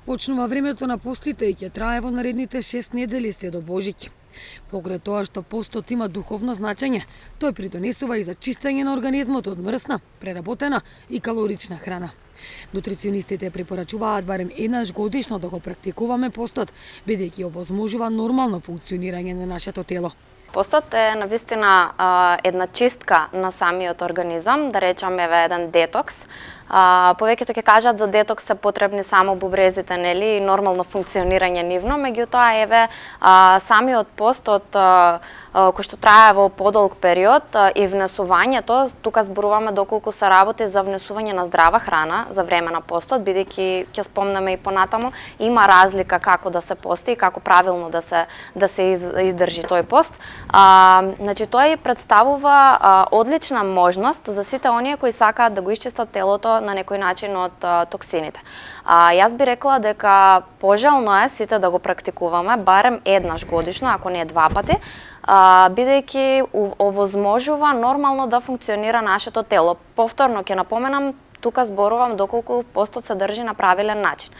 Почнува времето на постите и ќе трае во наредните 6 недели се до Божиќ. Покрај тоа што постот има духовно значење, тој придонесува и за чистење на организмот од мрсна, преработена и калорична храна. Нутриционистите препорачуваат барем еднаш годишно да го практикуваме постот, бидејќи овозможува нормално функционирање на нашето тело. Постот е навистина една чистка на самиот организам, да речеме еден детокс. Повеќето ќе кажат за детокс се потребни само бубрезите, нели, и нормално функционирање нивно, меѓутоа еве самиот пост од кој што трае во подолг период и внесувањето, тука зборуваме доколку се работи за внесување на здрава храна за време на постот, бидејќи ќе спомнеме и понатаму, има разлика како да се пости и како правилно да се издржи тој пост. Значи тој представува одлична можност за сите оние кои сакаат да го исчистат телото на некој начин од токсините. Јас би рекла дека пожелно е сите да го практикуваме барем еднаш годишно, ако не два пати, бидејќи овозможува нормално да функционира нашето тело. Повторно ќе напоменам, тука зборувам доколку постот се држи на правилен начин.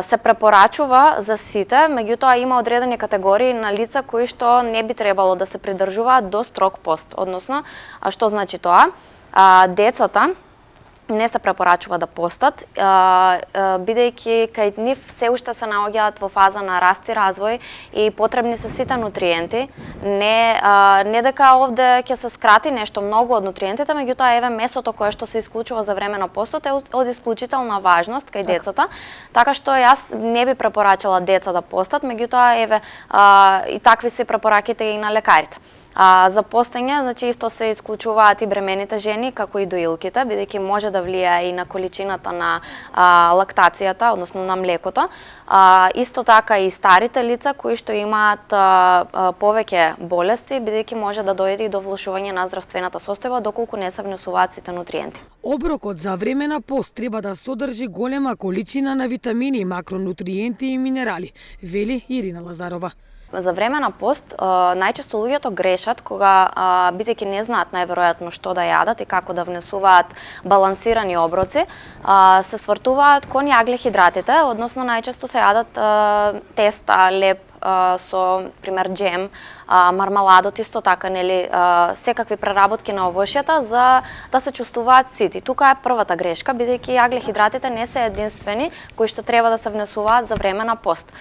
Се препорачува за сите, меѓутоа има одредени категории на лица кои што не би требало да се придржуваат до строг пост. Односно, што значи тоа? Децата не се препорачува да постат, бидејќи кај нив се уште се наоѓаат во фаза на раст и развој и потребни се сите нутриенти. Не дека овде ќе се скрати нешто многу од нутриентите, меѓутоа еве месото кое што се исклучува за време на постот е од исклучителна важност кај децата, така што јас не би препорачала деца да постат, меѓутоа еве и такви се препораките и на лекарите. За постење, значи исто се исклучуваат и бремените жени, како и доилките, бидејќи може да влијае и на количината на лактацијата, односно на млекото. Исто така и старите лица кои што имаат повеќе болести, бидејќи може да дојде и до влошување на здравствената состојба доколку не се внесуваат сите нутриенти. Оброкот за време на пост треба да содржи голема количина на витамини, макронутриенти и минерали, вели Ирина Лазарова. За време на пост, најчесто луѓето грешат кога, бидејќи не знаат најверојатно што да јадат и како да внесуваат балансирани оброци, се свртуваат кон јаглехидратите, односно најчесто се јадат теста, леп, со пример джем, мармаладот исто така, нели, секакви преработки на овошјата за да се чувствуваат сити. Тука е првата грешка, бидејќи јаглехидратите не се единствени кои што треба да се внесуваат за време на пост.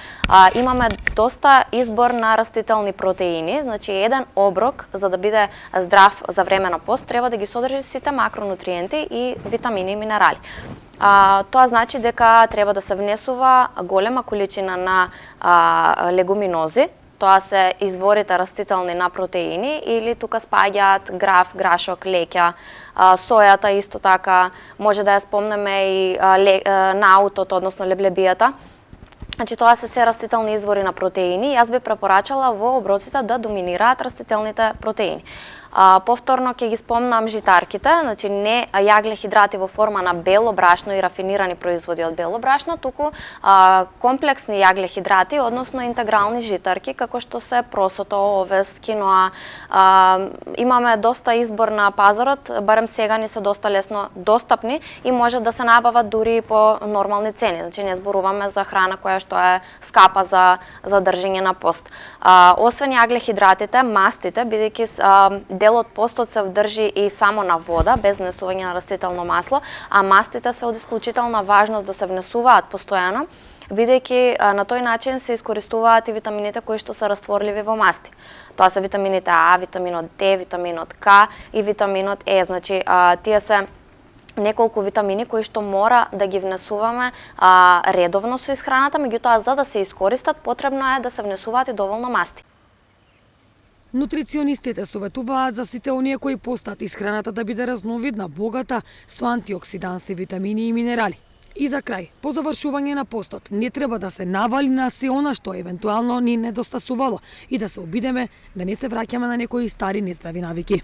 Имаме доста избор на растителни протеини, значи еден оброк за да биде здрав за време на пост треба да ги содржи сите макронутриенти и витамини и минерали. Тоа значи дека треба да се внесува голема количина на легуминози, тоа се изворите растителни на протеини, или тука спаѓаат граф, грашок, леќа, сојата исто така, може да ја спомнеме и наутот, односно леблебијата. Значи тоа се растителни извори на протеини. Јас би препорачала во оброците да доминираат растителните протеини. Повторно ќе ги спомнам житарките, значи не јаглехидрати во форма на бело брашно и рафинирани производи од бело брашно, туку комплексни јаглехидрати, односно интегрални житарки, како што се просото, овес, киноа. Имаме доста избор на пазарот, барем сега ни се доста лесно достапни и може да се набават дури по нормални цени. Значи не зборуваме за храна која што е скапа за држење на пост. Освен јаглехидратите, мастите, бидејќи дел од постот се држи и само на вода, без внесување на растително масло, а мастите се од исклучителна важност да се внесуваат постојано, бидејќи на тој начин се искористуваат и витамините кои што се растворливи во масти. Тоа се витамините А, витаминот Д, витаминот К и витаминот Е. Значи, тие се неколку витамини кои што мора да ги внесуваме редовно со исхраната, меѓутоа за да се искористат потребно е да се внесуваат и доволно масти. Нутриционистите советуваат за сите оние кои постат исхраната да биде разновидна, богата со антиоксиданси, витамини и минерали. И за крај, по завршување на постот, не треба да се навали на се она што евентуално ни недостасувало и да се обидеме да не се враќаме на некои стари нездрави навики.